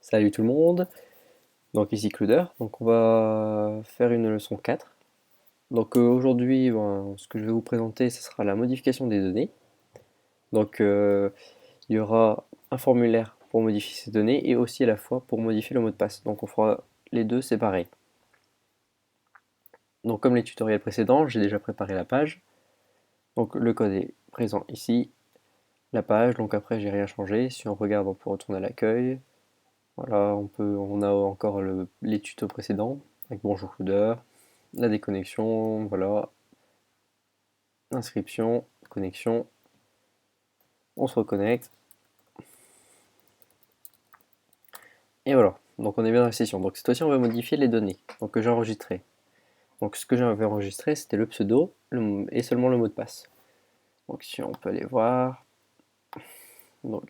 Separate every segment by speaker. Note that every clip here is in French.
Speaker 1: Salut tout le monde, donc ici Clouder, donc on va faire une leçon 4. Donc aujourd'hui, ce que je vais vous présenter, ce sera la modification des données. Donc il y aura un formulaire pour modifier ces données et aussi à la fois pour modifier le mot de passe. Donc on fera les deux séparés. Donc comme les tutoriels précédents, j'ai déjà préparé la page. Donc le code est présent ici, la page, donc après j'ai rien changé. Si on regarde, on peut retourner à l'accueil. Voilà, on a encore les tutos précédents avec bonjour Clouder, la déconnexion, voilà, inscription, connexion, on se reconnecte, et voilà. Donc on est bien dans la session. Donc cette fois-ci on va modifier les données que j'ai enregistrées. Donc ce que j'avais enregistré c'était le pseudo et seulement le mot de passe. Donc si on peut aller voir, donc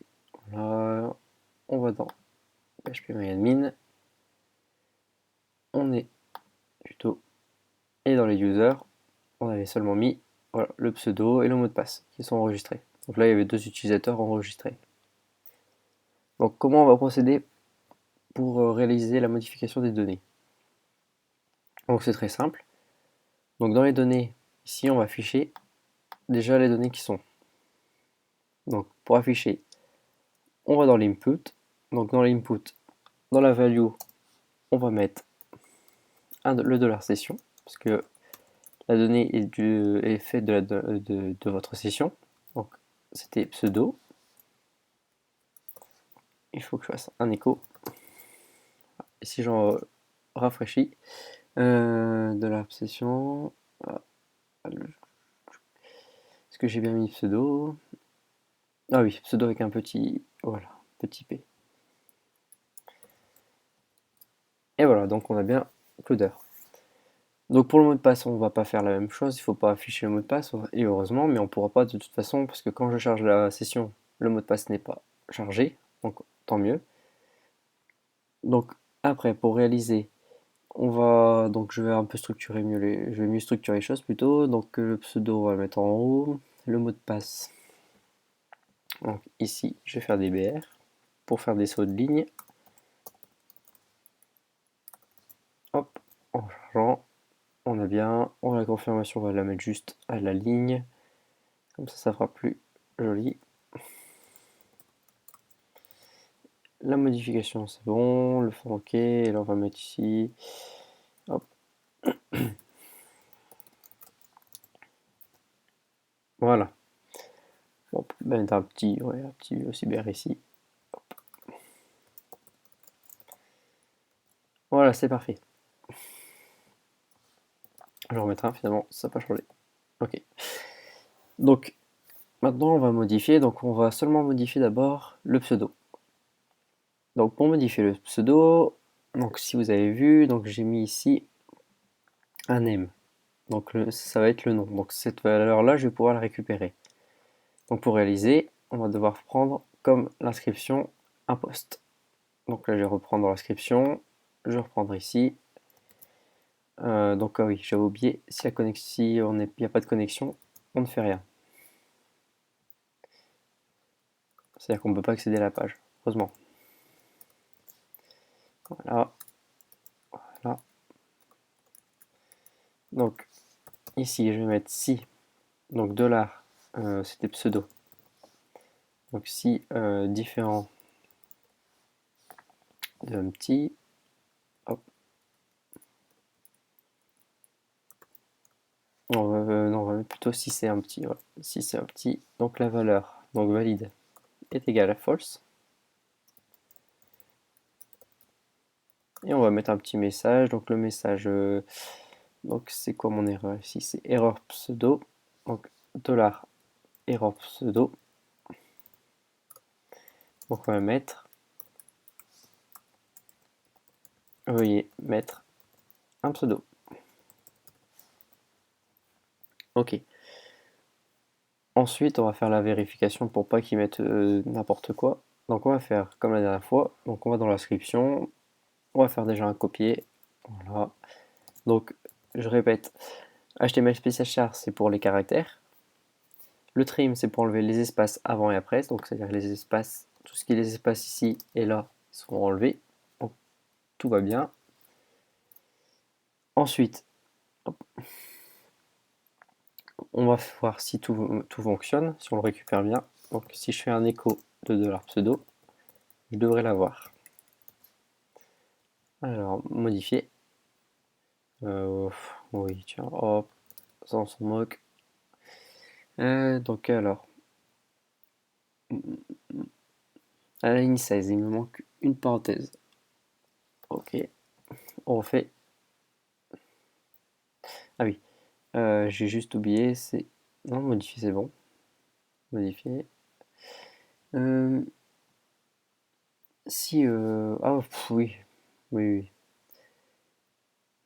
Speaker 1: là, on va dans phpMyAdmin, on est tuto, et dans les users, on avait seulement mis voilà, le pseudo et le mot de passe qui sont enregistrés. Donc là il y avait deux utilisateurs enregistrés. Donc comment on va procéder pour réaliser la modification des données? Donc c'est très simple. Donc dans les données, ici on va afficher déjà les données qui sont. Donc pour afficher, on va dans l'input. Donc dans l'input, dans la value, on va mettre le dollar session, parce que la donnée est faite de votre session. Donc c'était pseudo. Il faut que je fasse un écho. Et si j'en rafraîchis, dollar session. Est-ce que j'ai bien mis pseudo? Ah oui, pseudo avec un petit, voilà, petit p. Et voilà, donc on a bien Clouder. Donc pour le mot de passe, on va pas faire la même chose, il faut pas afficher le mot de passe, et heureusement, mais on pourra pas de toute façon, parce que quand je charge la session, le mot de passe n'est pas chargé, donc tant mieux. Donc après, pour réaliser, donc je vais un peu structurer mieux je vais mieux structurer les choses plutôt. Donc le pseudo, on va le mettre en haut, le mot de passe. Donc ici, je vais faire des BR pour faire des sauts de ligne. Hop, en chargeant, on a bien. La confirmation, on va la mettre juste à la ligne. Comme ça fera plus joli. La modification, c'est bon. Le fond, ok. Et là, on va mettre ici. Hop. Voilà. On peut mettre un petit aussi bien ici. Hop. Voilà, c'est parfait. Je vais en remettre un, finalement, ça n'a pas changé. Ok. Donc, maintenant, on va modifier. Donc, on va seulement modifier d'abord le pseudo. Donc, pour modifier le pseudo, donc si vous avez vu, donc j'ai mis ici un name. Donc, ça va être le nom. Donc, cette valeur-là, je vais pouvoir la récupérer. Donc, pour réaliser, on va devoir prendre comme l'inscription un post. Donc là, je vais reprendre l'inscription. Je vais reprendre ici. Donc, ah oui, j'avais oublié, si il n'y a pas de connexion, on ne fait rien. C'est-à-dire qu'on ne peut pas accéder à la page, heureusement. Voilà. Voilà. Donc, ici, je vais mettre si. Donc, dollar, c'était pseudo. Donc, si différent de empty. Hop. Non, on va mettre plutôt si c'est empty. Voilà. Si c'est empty, donc la valeur, donc valide, est égale à false. Et on va mettre un petit message. Donc, le message. Donc c'est quoi mon erreur ici? C'est erreur pseudo. Donc dollar erreur pseudo. Donc on va mettre, veuillez mettre un pseudo. Ok. Ensuite on va faire la vérification pour pas qu'ils mettent n'importe quoi. Donc on va faire comme la dernière fois. Donc on va dans l'inscription. On va faire déjà un copier. Voilà. Donc je répète. HTML spécial char c'est pour les caractères. Le trim c'est pour enlever les espaces avant et après. Donc c'est-à-dire les espaces, tout ce qui est les espaces ici et là sont enlevés. tout va bien. Ensuite, hop, on va voir si tout fonctionne, si on le récupère bien. Donc si je fais un écho de $pseudo, je devrais l'avoir. Alors, modifier. Oui, tiens, hop, ça on s'en moque. Donc alors, à la ligne 16, il me manque une parenthèse. Ok, on refait. Ah oui, j'ai juste oublié, c'est... Non, modifier c'est bon. Modifier. Si... Ah oui, oui, oui.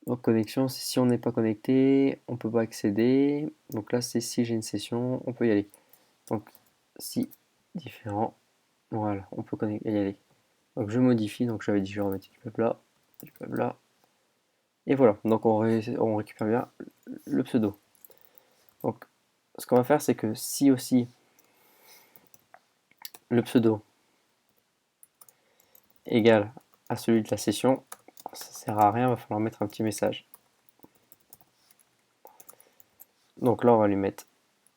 Speaker 1: Donc connexion, c'est si on n'est pas connecté, on peut pas accéder. Donc là, c'est si j'ai une session, on peut y aller. Donc si différent, voilà, on peut y aller. Donc je modifie, donc j'avais dit je vais remettre du blabla. Et voilà, donc on récupère bien le pseudo. Donc ce qu'on va faire, c'est que si aussi le pseudo égale à celui de la session, ça sert à rien, il va falloir mettre un petit message. Donc là, on va lui mettre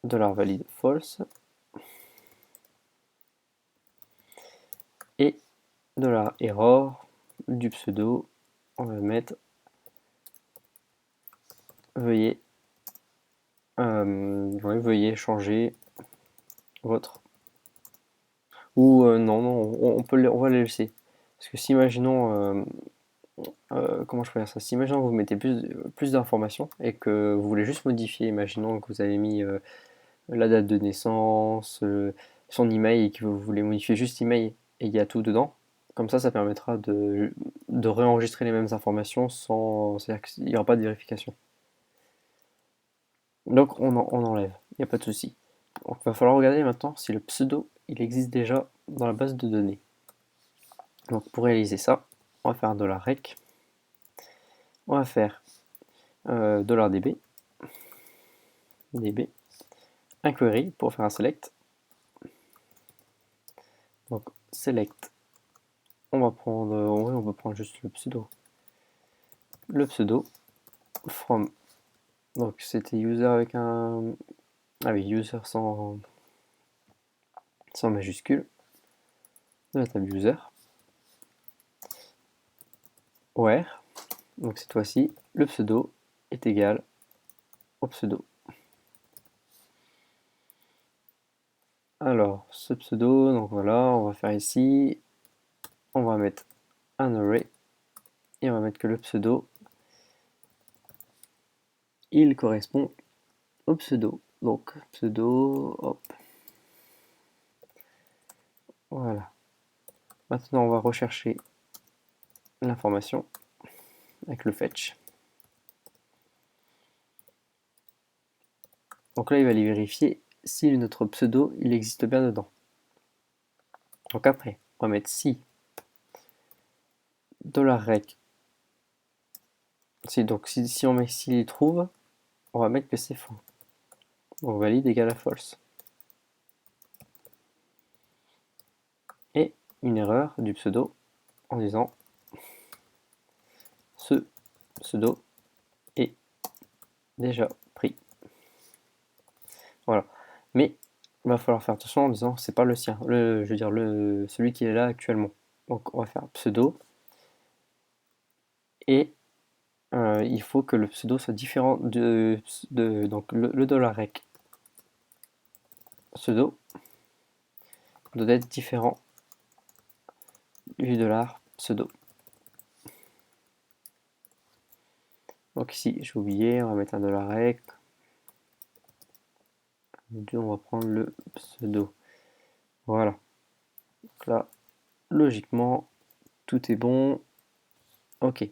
Speaker 1: $valide false et $error du pseudo, on va mettre veuillez veuillez changer votre ou non on va les laisser parce que si imaginons comment je peux dire ça, si imaginons que vous mettez plus d'informations et que vous voulez juste modifier, imaginons que vous avez mis la date de naissance, son email et que vous voulez modifier juste email et il y a tout dedans, comme ça permettra de réenregistrer les mêmes informations sans, c'est-à-dire qu'il n'y aura pas de vérification. Donc on enlève, il n'y a pas de souci. Donc il va falloir regarder maintenant si le pseudo il existe déjà dans la base de données. Donc pour réaliser ça, on va faire un $rec, on va faire $db, db, un query pour faire un select. Donc select, on va prendre, on peut prendre juste le pseudo from, donc c'était user avec un, ah oui, user sans majuscule, de la table user, where, donc cette fois-ci, le pseudo est égal au pseudo. Alors, ce pseudo, donc voilà, on va faire ici, on va mettre un array, et on va mettre que le pseudo, il correspond au pseudo. Donc, pseudo, hop, voilà. Maintenant, on va rechercher l'information avec le fetch. Donc là, il va aller vérifier si notre pseudo, il existe bien dedans. Donc après, on va mettre si $rec. Donc si on met s'il trouve, on va mettre que c'est faux. Donc valide égale à false. Et une erreur du pseudo en disant ce pseudo est déjà pris. Voilà. Mais il va falloir faire attention en disant c'est pas le sien, je veux dire celui qui est là actuellement. Donc on va faire pseudo et il faut que le pseudo soit différent donc le $rec pseudo doit être différent du $pseudo. Donc ici j'ai oublié, on va mettre un $rec. On va prendre le pseudo. Voilà. Donc là, logiquement, tout est bon. Ok.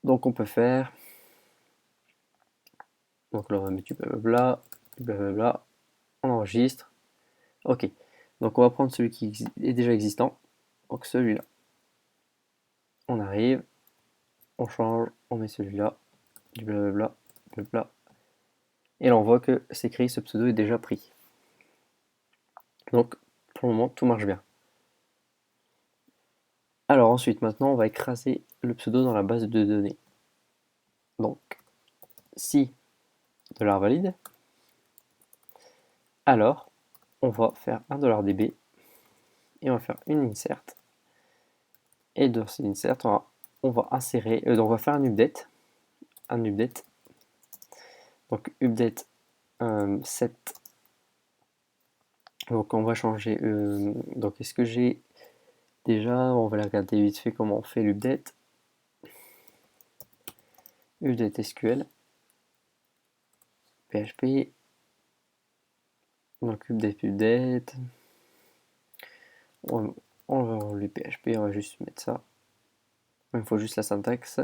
Speaker 1: Donc on peut faire. Donc là, on va mettre du blablabla. On enregistre. Ok. Donc on va prendre celui qui est déjà existant. Donc celui-là. On arrive. On change. On met celui-là. Du blablabla. Blabla. Et là, on voit que c'est écrit ce pseudo est déjà pris. Donc pour le moment, tout marche bien. Alors ensuite, maintenant, on va écraser le pseudo dans la base de données. Donc, si $valide, alors on va faire un $db et on va faire une insert. Et dans cette insert, on va insérer, donc on va faire un update. Donc update 7. Donc on va changer. Donc est-ce que j'ai déjà, on va regarder vite fait comment on fait l'update. Update SQL, PHP. Donc update. On va enlever PHP, on va juste mettre ça. Il faut juste la syntaxe.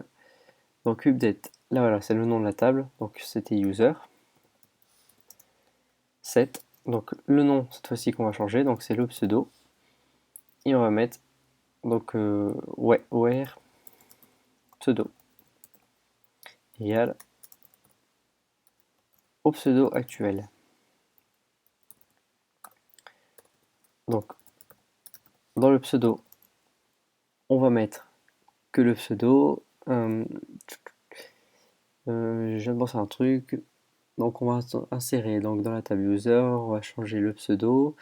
Speaker 1: Donc update, là voilà, c'est le nom de la table. Donc c'était user. 7. Donc le nom cette fois-ci qu'on va changer, donc c'est le pseudo. Et on va mettre donc where pseudo égale au pseudo actuel. Donc dans le pseudo, on va mettre que le pseudo. Je viens de penser à un truc. Donc on va insérer donc dans la table user, on va changer le pseudo,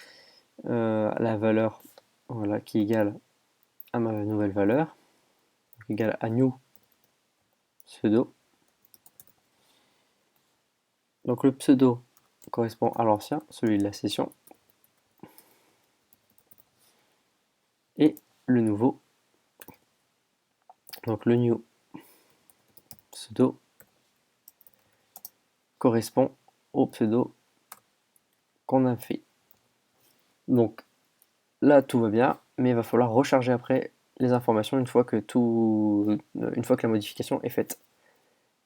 Speaker 1: la valeur voilà, qui est égale à ma nouvelle valeur, donc égale à new pseudo. Donc le pseudo correspond à l'ancien, celui de la session, et le nouveau, donc le new pseudo correspond au pseudo qu'on a fait. Donc là tout va bien, mais il va falloir recharger après les informations une fois que la modification est faite.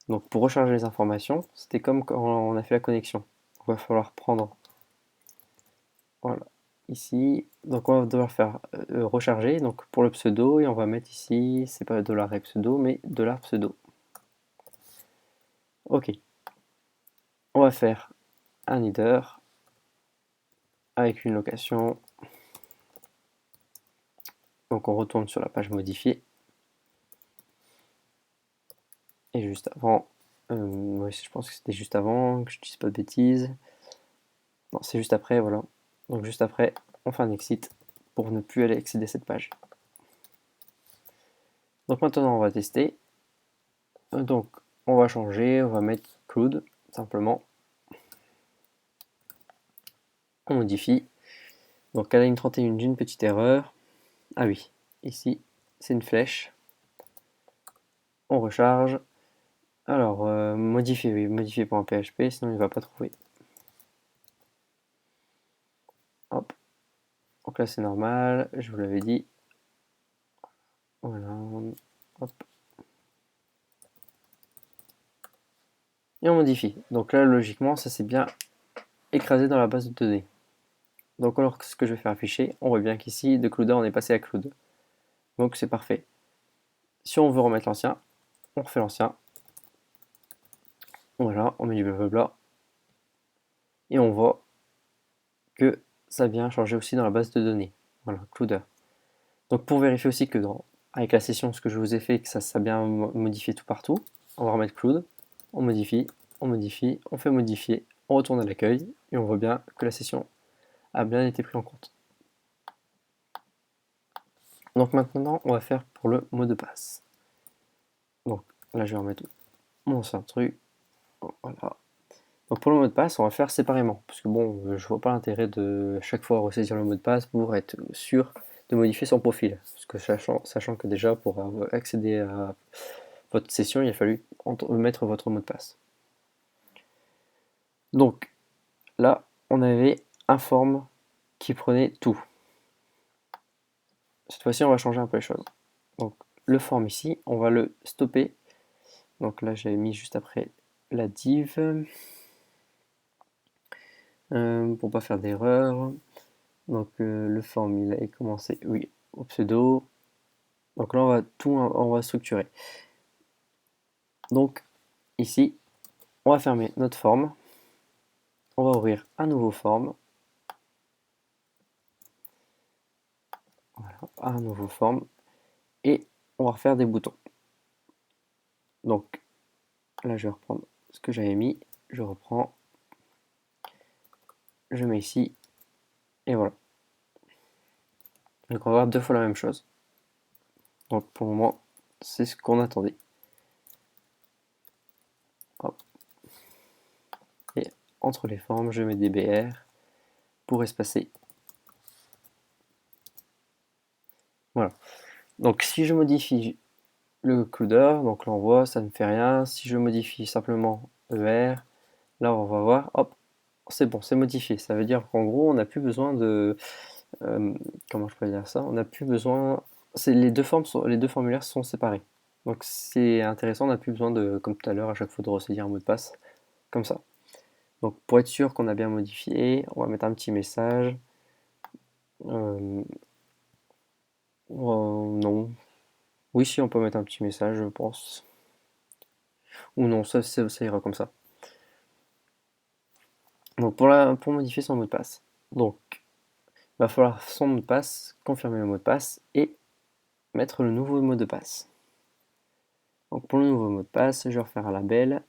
Speaker 1: Donc pour recharger les informations, c'était comme quand on a fait la connexion. Il va falloir prendre, voilà, ici. Donc on va devoir faire recharger donc pour le pseudo et on va mettre ici, c'est pas $et pseudo, mais $pseudo. Ok. On va faire un header avec une location. Donc on retourne sur la page modifiée. Et juste avant, je pense que c'était juste avant, que je dise pas de bêtises. Non, c'est juste après, voilà. Donc juste après, on fait un exit pour ne plus aller accéder à cette page. Donc maintenant, on va tester. Donc on va changer, on va mettre CRUD, simplement. On modifie. Donc à la ligne 31, j'ai une petite erreur. Ah oui, ici, c'est une flèche. On recharge. Alors, modifier, oui, modifier.php, sinon il ne va pas trouver. Hop. Donc là, c'est normal, je vous l'avais dit. Voilà. Hop. Et on modifie. Donc là, logiquement, ça s'est bien écrasé dans la base de données. Donc alors, ce que je vais faire afficher, on voit bien qu'ici, de Clouda, on est passé à Cloud. Donc c'est parfait. Si on veut remettre l'ancien, on refait l'ancien. Voilà, on met du blablabla. Et on voit que ça vient changer aussi dans la base de données. Voilà, Clouder. Donc pour vérifier aussi que avec la session, ce que je vous ai fait, que ça a bien modifié tout partout, on va remettre Cloud, on modifie, on fait modifier, on retourne à l'accueil et on voit bien que la session a bien été prise en compte. Donc maintenant, on va faire pour le mot de passe. Donc là, je vais remettre mon ancien truc. Voilà. Donc pour le mot de passe, on va faire séparément. Parce que bon, je vois pas l'intérêt de chaque fois ressaisir le mot de passe pour être sûr de modifier son profil. Parce que sachant que déjà, pour accéder à votre session, il a fallu mettre votre mot de passe. Donc là, on avait un form qui prenait tout. Cette fois-ci, on va changer un peu les choses. Donc le form ici, on va le stopper. Donc là, j'avais mis juste après la div. Pour pas faire d'erreur. Donc le form, il a commencé, oui, au pseudo. Donc là, on va structurer. Donc ici, on va fermer notre forme. On va ouvrir un nouveau form. Voilà, un nouveau form. et on va refaire des boutons. Donc là, je vais reprendre ce que j'avais mis, je reprends, je mets ici, et voilà. Donc on va avoir 2 fois la même chose. Donc pour le moment, c'est ce qu'on attendait. Hop. Et entre les formes, je mets des BR pour espacer. Voilà. Donc si je modifie le occludeur, donc l'envoi, ça ne fait rien. Si je modifie simplement ER, là on va voir, hop, c'est bon, c'est modifié. Ça veut dire qu'en gros, on n'a plus besoin de... comment je peux dire ça? On n'a plus besoin... Les deux les deux formulaires sont séparés. Donc c'est intéressant, on n'a plus besoin de, comme tout à l'heure, à chaque fois de ressaisir un mot de passe, comme ça. Donc pour être sûr qu'on a bien modifié, on va mettre un petit message. Non. Oui, si, on peut mettre un petit message, je pense. Ou non, ça ira comme ça. Donc pour modifier son mot de passe. Donc, il va falloir son mot de passe, confirmer le mot de passe et mettre le nouveau mot de passe. Donc pour le nouveau mot de passe, je vais refaire un label.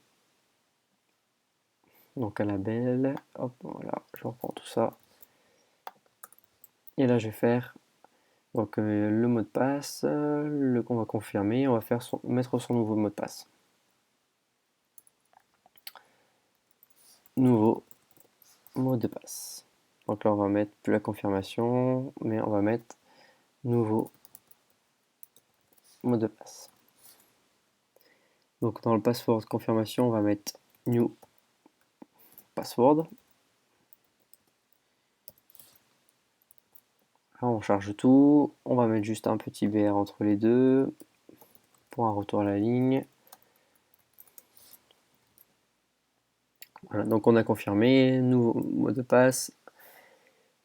Speaker 1: Donc un label, hop, voilà, je reprends tout ça. Et là, je vais faire donc, le mot de passe, qu'on va confirmer, on va faire mettre son nouveau mot de passe. Nouveau mot de passe. Donc là, on va mettre plus la confirmation, mais on va mettre nouveau mot de passe. Donc dans le password confirmation, on va mettre new password. Là, on charge tout. On va mettre juste un petit BR entre les deux pour un retour à la ligne. Voilà, donc on a confirmé, nouveau mot de passe.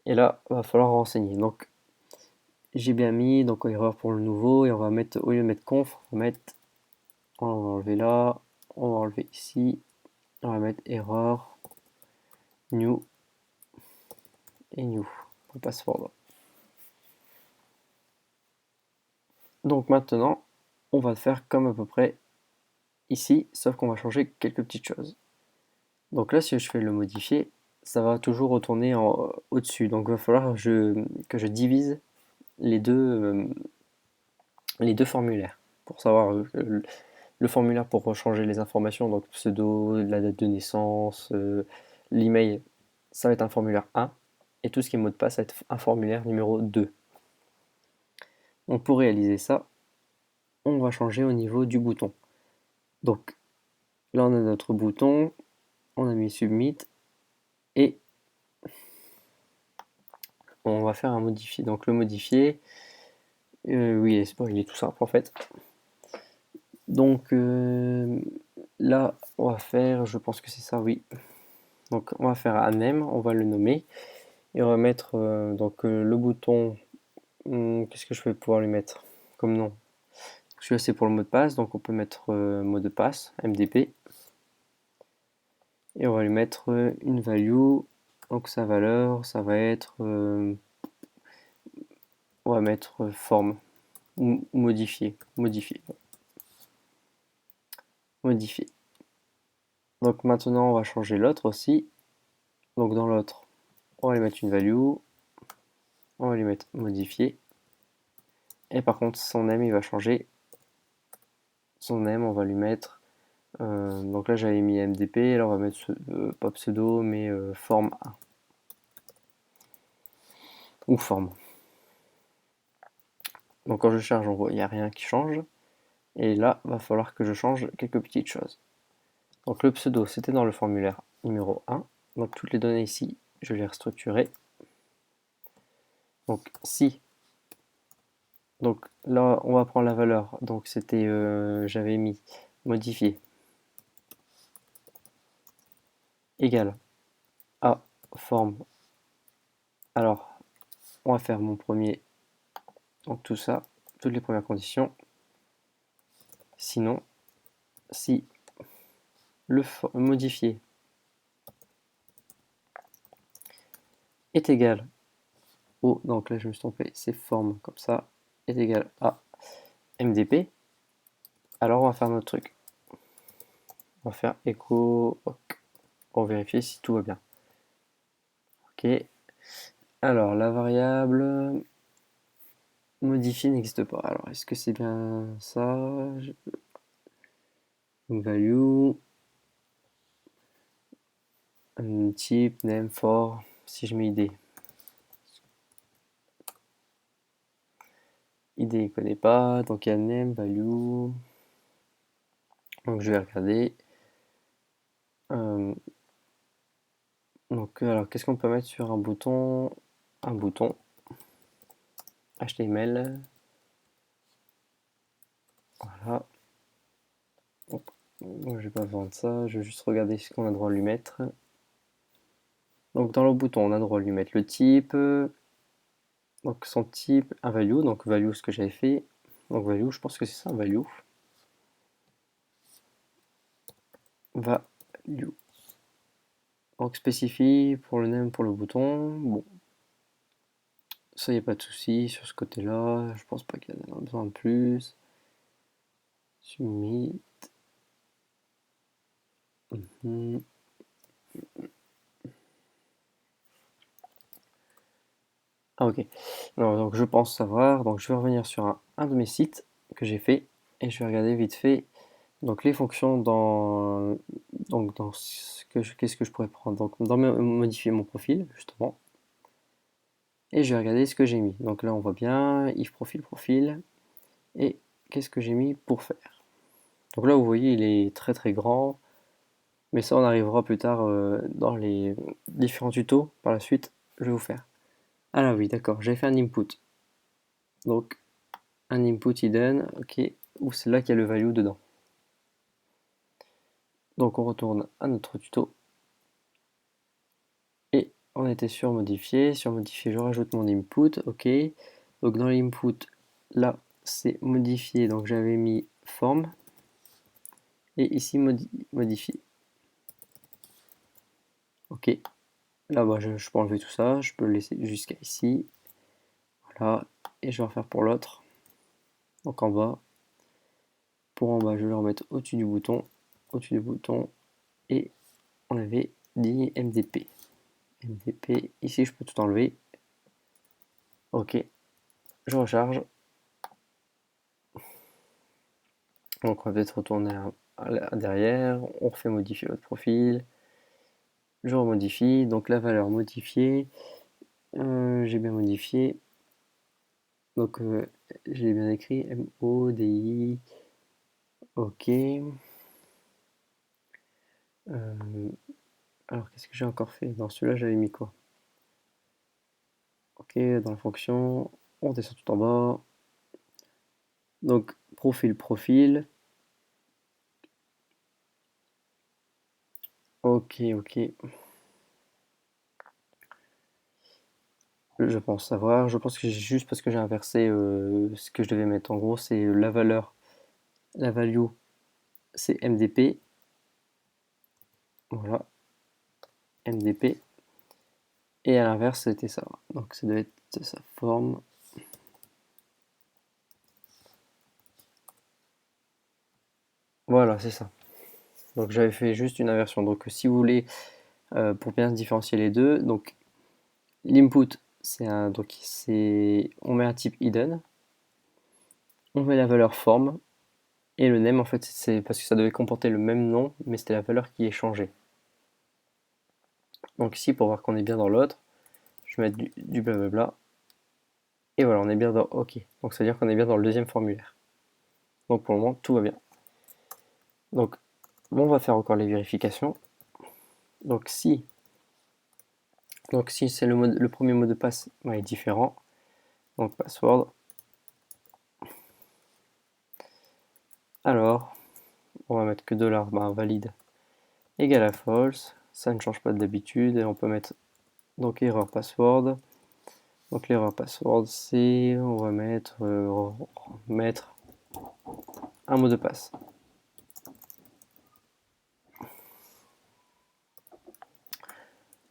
Speaker 1: Et là, il va falloir renseigner. Donc j'ai bien mis, donc erreur pour le nouveau, et on va mettre, au lieu de mettre conf, on va mettre, on va enlever là, on va enlever ici, on va mettre erreur, new et new pour password. Donc maintenant, on va faire comme à peu près ici, sauf qu'on va changer quelques petites choses. Donc là, si je fais le modifier, ça va toujours retourner au-dessus. Donc il va falloir que je divise les deux formulaires pour savoir le formulaire pour changer les informations, donc pseudo, la date de naissance, l'email, ça va être un formulaire 1, et tout ce qui est mot de passe, ça va être un formulaire numéro 2. Donc pour réaliser ça, on va changer au niveau du bouton. Donc là, on a notre bouton, on a mis submit, et on va faire un modifier. Donc le modifier, oui, il est tout simple en fait. Donc là, on va faire, je pense que c'est ça, oui. Donc on va faire un name, on va le nommer, et on va mettre le bouton. Qu'est-ce que je vais pouvoir lui mettre comme nom? Celui-là c'est pour le mot de passe, donc on peut mettre mot de passe, MDP, et on va lui mettre une value. Donc sa valeur, ça va être, on va mettre forme ou modifier, modifier. Donc maintenant on va changer l'autre aussi. Donc dans l'autre, on va lui mettre une value, on va lui mettre modifier. Et par contre son name il va changer. Son name on va lui mettre, donc là j'avais mis MDP, là on va mettre pas pseudo mais forme 1. Ou forme. Donc quand je charge, on voit il n'y a rien qui change. Et là, va falloir que je change quelques petites choses. Donc le pseudo, c'était dans le formulaire numéro 1. Donc toutes les données ici, je les restructurer. Donc si, donc là on va prendre la valeur. Donc c'était, j'avais mis modifier égale à forme. Alors on va faire mon premier, donc tout ça, toutes les premières conditions. Sinon, si le modifier est égal au, donc là je me suis trompé, c'est forme comme ça, est égal à MDP, alors on va faire notre truc. On va faire echo awk pour vérifier si tout va bien. Ok. Alors la variable modifier n'existe pas. Alors est-ce que c'est bien ça? Value, type, name, for, si je mets id. id il connaît pas, donc il y a name, value. Donc je vais regarder. Donc alors qu'est-ce qu'on peut mettre sur un bouton? Un bouton HTML. Voilà. Moi je vais pas vendre ça, je vais juste regarder ce qu'on a le droit de lui mettre. Donc dans le bouton on a le droit de lui mettre le type. Donc son type, un value, donc value ce que j'avais fait. Donc value, je pense que c'est ça, un value. Value. Donc spécifie pour le name, pour le bouton. Bon, ça y a pas de souci sur ce côté-là. Je pense pas qu'il y en a besoin de plus. Submit. Ah ok. Non, donc je pense savoir. Donc je vais revenir sur un de mes sites que j'ai fait et je vais regarder vite fait. Donc les fonctions dans qu'est-ce que je pourrais prendre. Donc dans modifier mon profil justement. Et je vais regarder ce que j'ai mis. Donc là on voit bien if profil et qu'est-ce que j'ai mis pour faire. Donc là vous voyez il est très très grand. Mais ça on arrivera plus tard dans les différents tutos par la suite. Je vais vous faire. Ah là oui d'accord, j'ai fait un input. Donc un input hidden, ok, où c'est là qu'il y a le value dedans. Donc on retourne à notre tuto. Et on était sur modifier. Sur modifier, je rajoute mon input, ok. Donc dans l'input, là c'est modifier, donc j'avais mis forme. Et ici modifier. Ok. Là bah, je peux enlever tout ça, je peux le laisser jusqu'à ici. Voilà. Et je vais refaire pour l'autre. Donc en bas. Pour en bas, je vais le remettre au-dessus du bouton. Au-dessus du bouton. Et on avait dit MDP. MDP, ici je peux tout enlever. Ok, je recharge. Donc on va peut-être retourner derrière, on refait modifier votre profil. Je remodifie, donc la valeur modifiée, j'ai bien modifié. Donc j'ai bien écrit MODI. Ok. Alors qu'est-ce que j'ai encore fait? Dans celui-là j'avais mis quoi? Ok, dans la fonction, on descend tout en bas. Donc profil. Ok. Je pense savoir. Je pense que c'est juste parce que j'ai inversé ce que je devais mettre. En gros, c'est la valeur. La value, c'est MDP. Voilà. MDP. Et à l'inverse, c'était ça. Donc ça doit être sa forme. Voilà, c'est ça. Donc j'avais fait juste une inversion. Donc si vous voulez, pour bien différencier les deux, donc l'input, on met un type hidden, on met la valeur forme, et le name, en fait, c'est parce que ça devait comporter le même nom, mais c'était la valeur qui est changée. Donc ici, pour voir qu'on est bien dans l'autre, je vais mettre du blablabla. Et voilà, on est bien dans OK. Donc ça veut dire qu'on est bien dans le deuxième formulaire. Donc pour le moment, tout va bien. Donc on va faire encore les vérifications. Donc si c'est le premier mot de passe est différent, donc password. Alors, on va mettre que $valide égale à false. Ça ne change pas d'habitude. Et on peut mettre donc erreur password. Donc l'erreur password, c'est on va mettre un mot de passe.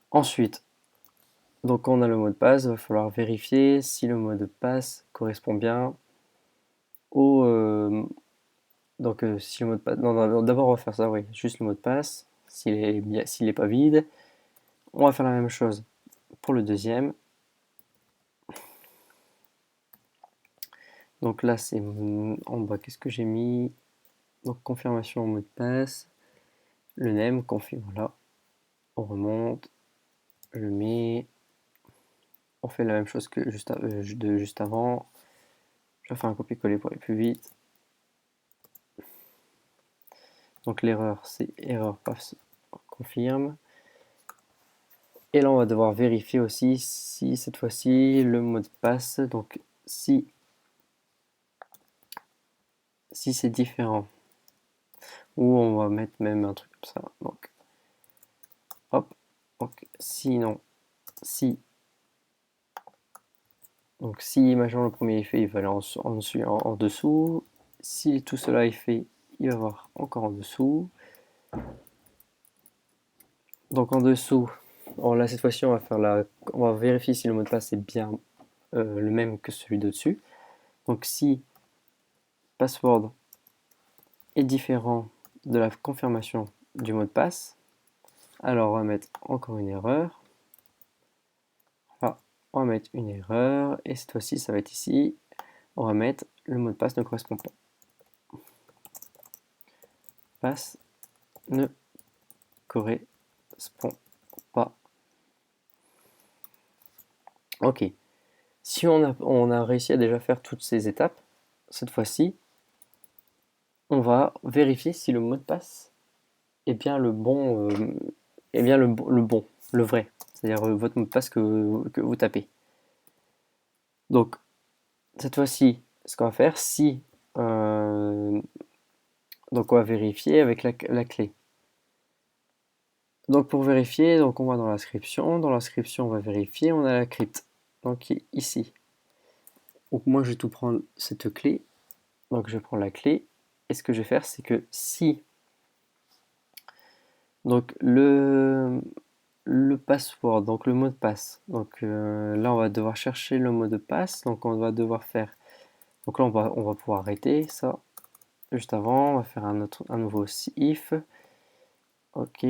Speaker 1: Ensuite, donc on a le mot de passe, il va falloir vérifier si le mot de passe correspond bien au Donc si le mot de passe, non, d'abord on va faire ça, oui, juste le mot de passe, s'il est pas vide. On va faire la même chose pour le deuxième. Donc là c'est en bas, qu'est-ce que j'ai mis? Donc confirmation au mot de passe, le name, voilà. On remonte, je le mets, on fait la même chose que juste avant. Je vais faire un copier-coller pour aller plus vite. Donc l'erreur c'est erreur pass confirme. Et là on va devoir vérifier aussi si cette fois-ci le mot de passe, donc si c'est différent, ou on va mettre même un truc comme ça. Donc hop, donc sinon, si, donc si imaginons le premier effet il va aller en dessous, si tout cela est fait, il va y avoir encore en dessous. Donc en dessous, là cette fois-ci on va vérifier si le mot de passe est bien le même que celui d'au-dessus. Donc si password est différent de la confirmation du mot de passe, alors on va mettre encore une erreur. Là, on va mettre une erreur et cette fois-ci ça va être ici. On va mettre le mot de passe ne correspond pas. Passe ne correspond pas. Ok. Si on a réussi à déjà faire toutes ces étapes, cette fois-ci, on va vérifier si le mot de passe est bien le bon, le vrai, c'est-à-dire votre mot de passe que vous tapez. Donc, cette fois-ci, ce qu'on va faire, donc on va vérifier avec la clé. Donc pour vérifier, donc on va dans l'inscription. Dans l'inscription, on va vérifier, on a la crypte. Donc ici. Donc moi, je vais tout prendre cette clé. Donc je prends la clé. Et ce que je vais faire, c'est que si donc le password, donc le mot de passe. Donc là, on va devoir chercher le mot de passe. Donc on va devoir faire. Donc là, on va pouvoir arrêter ça. Juste avant, on va faire un nouveau if. Ok.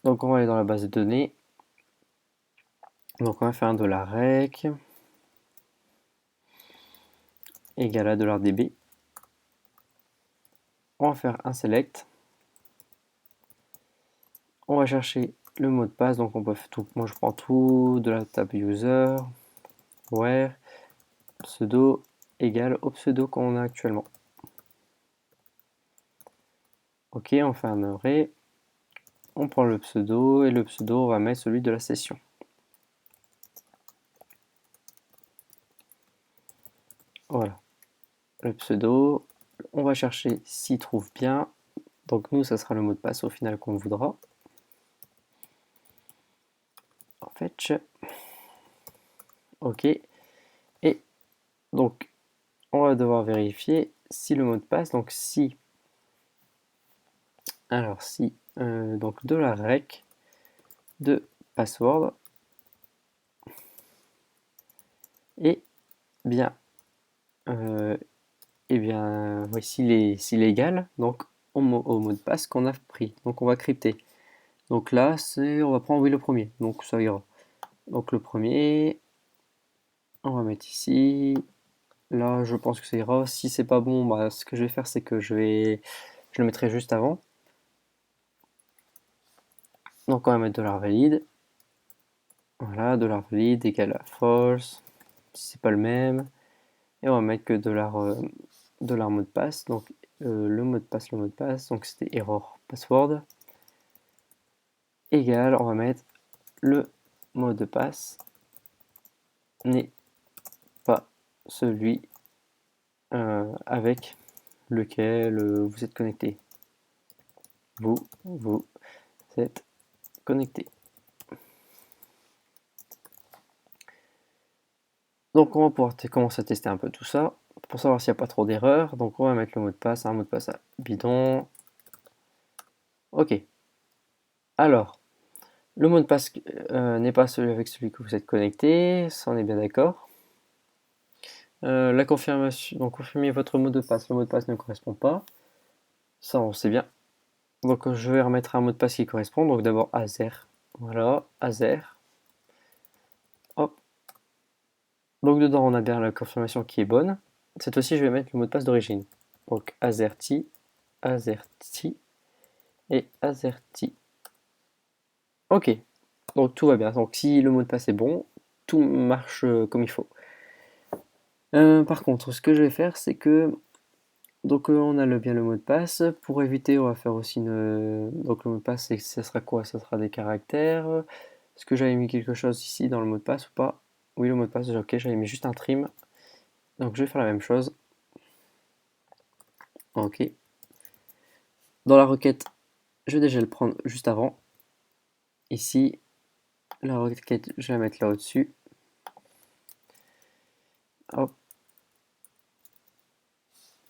Speaker 1: Donc on va aller dans la base de données. Donc on va faire un $rec égal à $db. On va faire un select. On va chercher le mot de passe. Donc on peut tout. Moi je prends tout de la table user, where, pseudo égale au pseudo qu'on a actuellement. Ok, on fait un array. On prend le pseudo et le pseudo on va mettre celui de la session. Voilà. Le pseudo, on va chercher s'il trouve bien. Donc nous, ça sera le mot de passe au final qu'on voudra. En fait, ok. Et donc, on va devoir vérifier si le mot de passe, donc si, alors si, donc de la rec de password et bien, et bien, oui, s'il est égal, donc au mot de passe qu'on a pris. Donc on va crypter. Donc là, on va prendre oui le premier, donc ça ira. Donc le premier, on va mettre ici. Là, je pense que ça ira. Si c'est pas bon, bah, ce que je vais faire, c'est que je le mettrai juste avant. Donc on va mettre $valide. Voilà, $valide égale à false. Si c'est pas le même. Et on va mettre que dollar mot de passe. Donc le mot de passe. Donc c'était error password. Égal, on va mettre le mot de passe n'est pas celui avec lequel vous êtes connecté. Vous êtes connecté. Donc on va pouvoir commencer à tester un peu tout ça pour savoir s'il n'y a pas trop d'erreurs. Donc on va mettre le mot de passe, un mot de passe bidon. Ok. Alors, le mot de passe n'est pas celui avec celui que vous êtes connecté, ça on est bien d'accord. La confirmation, donc confirmez votre mot de passe. Le mot de passe ne correspond pas. Ça, on sait bien. Donc je vais remettre un mot de passe qui correspond. Donc d'abord Azer. Voilà, Azer. Hop. Donc dedans, on a bien la confirmation qui est bonne. Cette fois-ci, je vais mettre le mot de passe d'origine. Donc Azerty, Azerty et Azerty. Ok, donc tout va bien. Donc si le mot de passe est bon, tout marche comme il faut. Par contre, ce que je vais faire, c'est que donc on a bien le mot de passe. Pour éviter, on va faire aussi une. Donc le mot de passe, ça sera quoi? Ça sera des caractères. Est-ce que j'avais mis quelque chose ici dans le mot de passe ou pas? Oui, le mot de passe, ok, j'avais mis juste un trim. Donc je vais faire la même chose. Ok. Dans la requête, je vais déjà le prendre juste avant. Ici, la requête, je vais la mettre là au-dessus. Hop.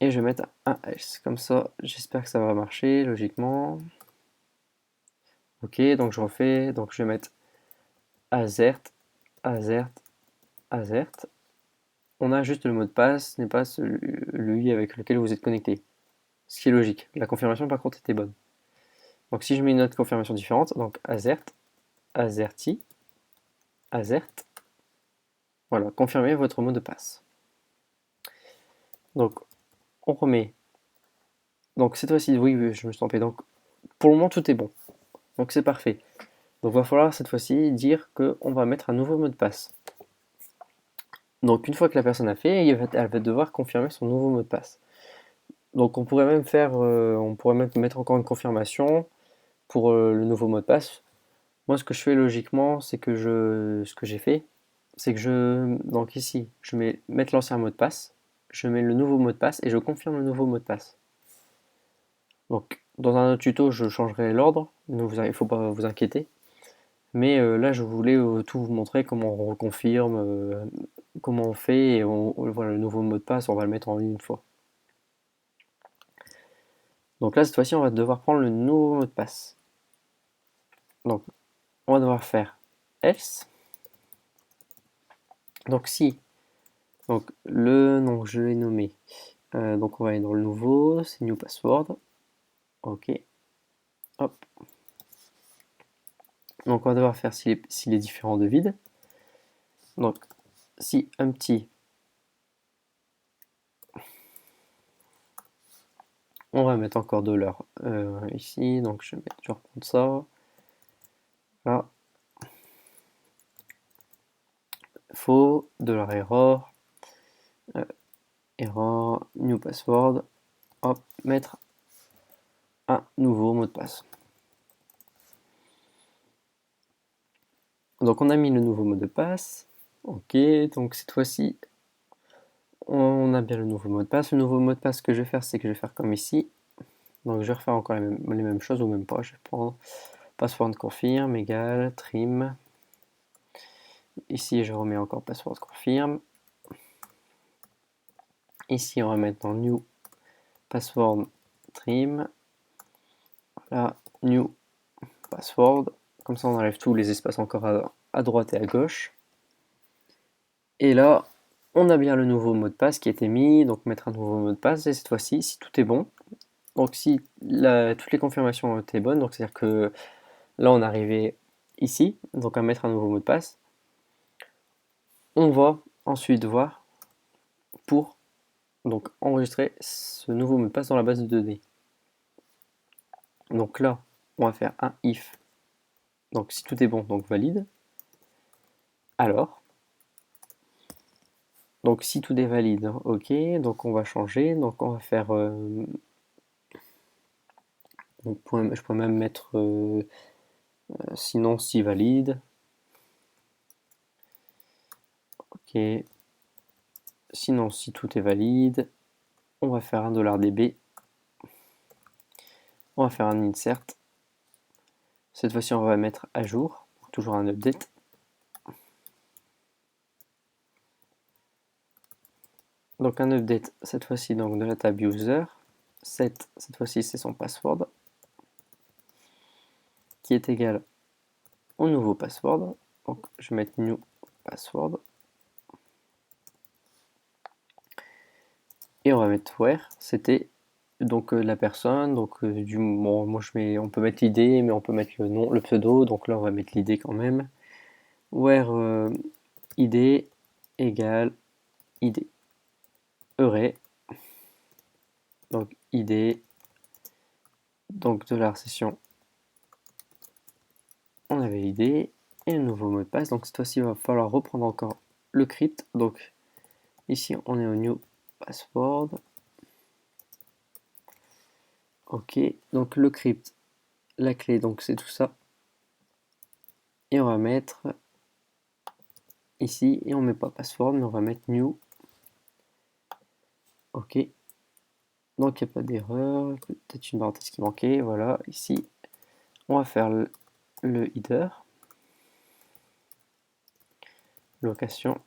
Speaker 1: Et je vais mettre un S. Comme ça, j'espère que ça va marcher logiquement. Ok, donc je refais. Donc je vais mettre Azert, Azert, Azert. On a juste le mot de passe, n'est pas celui avec lequel vous êtes connecté. Ce qui est logique. La confirmation par contre était bonne. Donc si je mets une autre confirmation différente, donc Azert, Azerty, Azert. Voilà, confirmez votre mot de passe. Donc on remet. Donc cette fois-ci, oui, je me suis trompé. Donc pour le moment tout est bon. Donc c'est parfait. Donc il va falloir cette fois-ci dire qu'on va mettre un nouveau mot de passe. Donc une fois que la personne a fait, elle va devoir confirmer son nouveau mot de passe. Donc on pourrait même mettre encore une confirmation pour le nouveau mot de passe. Moi ce que je fais logiquement, c'est que ce que j'ai fait, c'est que donc ici, je mets mettre l'ancien mot de passe, je mets le nouveau mot de passe et je confirme le nouveau mot de passe. Donc dans un autre tuto, je changerai l'ordre, il ne faut pas vous inquiéter. Mais là, je voulais tout vous montrer comment on reconfirme, comment on fait, et voilà, le nouveau mot de passe, on va le mettre en une fois. Donc là, cette fois-ci, on va devoir prendre le nouveau mot de passe. Donc, on va devoir faire else. Donc si, donc le nom, je l'ai nommé. Donc on va aller dans le nouveau, c'est new password. Ok. Hop. Donc on va devoir faire s'il est différent de vide. Donc si empty, on va mettre encore $, ici. Donc je vais reprendre ça. Là. Faux, $error, error, new password, hop, mettre un nouveau mot de passe. Donc on a mis le nouveau mot de passe, ok, donc cette fois-ci, on a bien le nouveau mot de passe. Le nouveau mot de passe que je vais faire, c'est que je vais faire comme ici. Donc je vais refaire encore les mêmes choses, ou même pas, je vais prendre password confirm égale trim. Ici, je remets encore password confirm. Ici, on va mettre dans new password trim. Voilà, new password. Comme ça, on enlève tous les espaces encore à droite et à gauche. Et là, on a bien le nouveau mot de passe qui a été mis. Donc, mettre un nouveau mot de passe. Et cette fois-ci, si tout est bon, donc si toutes les confirmations ont été bonnes, donc c'est-à-dire que là, on est arrivé ici, donc à mettre un nouveau mot de passe, on va ensuite voir pour donc enregistrer ce nouveau mot de passe dans la base de données. Donc là, on va faire un if. Donc si tout est bon, donc valide. Alors, donc si tout est valide, ok, donc on va changer, donc on va faire, donc je pourrais même mettre sinon si valide, ok, sinon si tout est valide, on va faire un $db, on va faire un insert, cette fois-ci on va mettre à jour, toujours un update, donc un update cette fois-ci donc de la table user, set cette fois-ci c'est son password, qui est égal au nouveau password. Donc je vais mettre new password. Et on va mettre where, c'était donc la personne, donc bon, moi on peut mettre l'id, mais on peut mettre le nom, le pseudo, donc là on va mettre l'id quand même. Where id égale id. Array, donc id, donc de la session, on avait l'id, et le nouveau mot de passe, donc cette fois-ci il va falloir reprendre encore le crypt, donc ici on est au new password. Ok, donc le crypt, la clé, donc c'est tout ça. Et on va mettre ici, et on met pas password, mais on va mettre new. Ok, donc il n'y a pas d'erreur, peut-être une parenthèse qui manquait, voilà, ici. On va faire le header, location.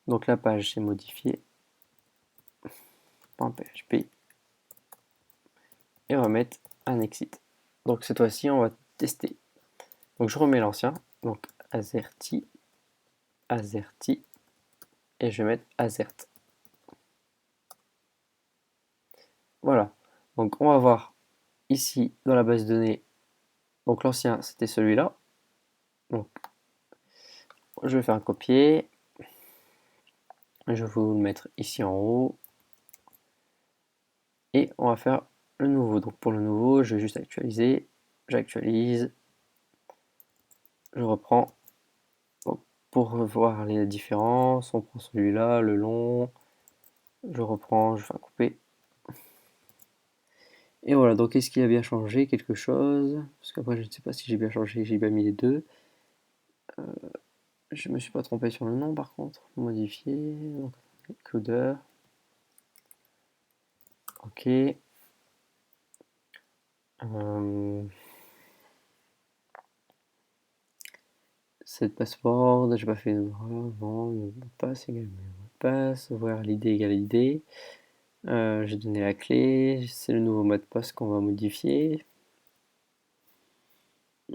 Speaker 1: Donc la page c'est modifié, .php. Et on va mettre un exit. Donc cette fois-ci, on va tester. Donc je remets l'ancien, donc azerty, azerty, et je vais mettre azert. Voilà. Donc on va voir ici dans la base de données. Donc l'ancien c'était celui-là. Donc je vais faire un copier. Je vais vous le mettre ici en haut. Et on va faire le nouveau. Donc pour le nouveau, je vais juste actualiser. J'actualise. Je reprends. Donc, pour voir les différences, on prend celui-là, le long. Je reprends, je fais un couper. Et voilà, donc est-ce qu'il a bien changé quelque chose? Parce qu'après, je ne sais pas si j'ai bien changé, j'ai bien mis les deux. Je me suis pas trompé sur le nom par contre. Modifier, donc coder. Ok. Set password, j'ai pas fait une erreur. Bon, le mot de passe égale le mot de passe. Voir l'id égale l'id. J'ai donné la clé. C'est le nouveau mot de passe qu'on va modifier.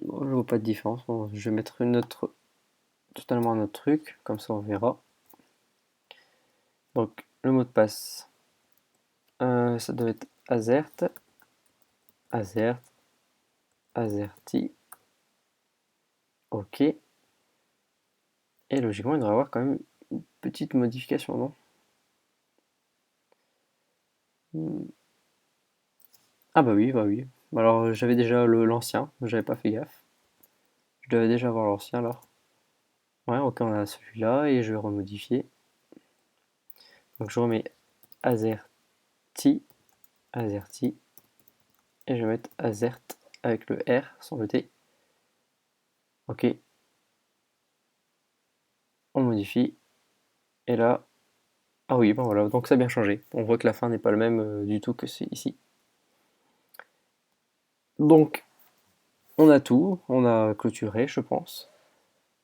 Speaker 1: Bon, je vois pas de différence. Bon, je vais mettre totalement un autre truc, comme ça on verra. Donc le mot de passe, ça doit être azert, azert, azerty. Ok. Et logiquement, il devrait y avoir quand même une petite modification, non? Ah bah oui, bah oui. Alors j'avais déjà l'ancien, j'avais pas fait gaffe. Je devais déjà avoir l'ancien alors. Ouais, ok, on a celui-là et je vais remodifier. Donc je remets azerty, azerty, et je vais mettre azert avec le R sans le T. Ok, on modifie. Et là, ah oui, bon voilà, donc ça a bien changé. On voit que la fin n'est pas le même du tout que c'est ici. Donc, on a tout, on a clôturé, je pense.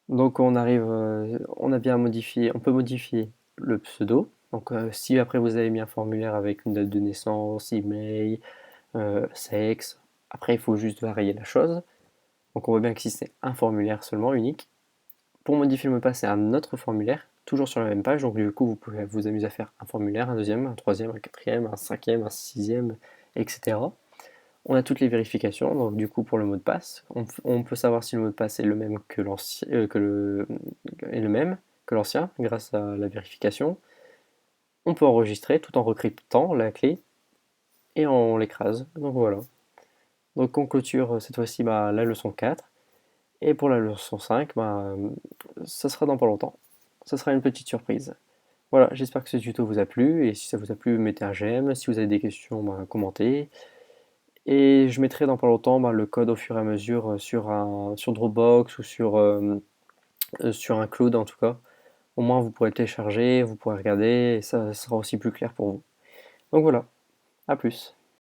Speaker 1: Donc on arrive, on a bien modifié, on peut modifier le pseudo. Donc si après vous avez mis un formulaire avec une date de naissance, email, sexe, après il faut juste varier la chose. Donc on voit bien que si c'est un formulaire seulement unique, pour modifier le mot de passe, c'est un autre formulaire, toujours sur la même page. Donc du coup, vous pouvez vous amuser à faire un formulaire, un deuxième, un troisième, un quatrième, un cinquième, un sixième, etc. On a toutes les vérifications. Donc du coup, pour le mot de passe, on peut savoir si le mot de passe est le même que l'ancien, est le même que l'ancien grâce à la vérification. On peut enregistrer tout en recryptant la clé et on l'écrase. Donc voilà. Donc on clôture cette fois-ci la leçon 4. Et pour la leçon 5, ça sera dans pas longtemps. Ça sera une petite surprise. Voilà, j'espère que ce tuto vous a plu, et si ça vous a plu, mettez un j'aime, si vous avez des questions, commentez. Et je mettrai dans pas longtemps le code au fur et à mesure sur Dropbox ou sur un cloud en tout cas. Au moins vous pourrez le télécharger, vous pourrez regarder, et ça sera aussi plus clair pour vous. Donc voilà, à plus.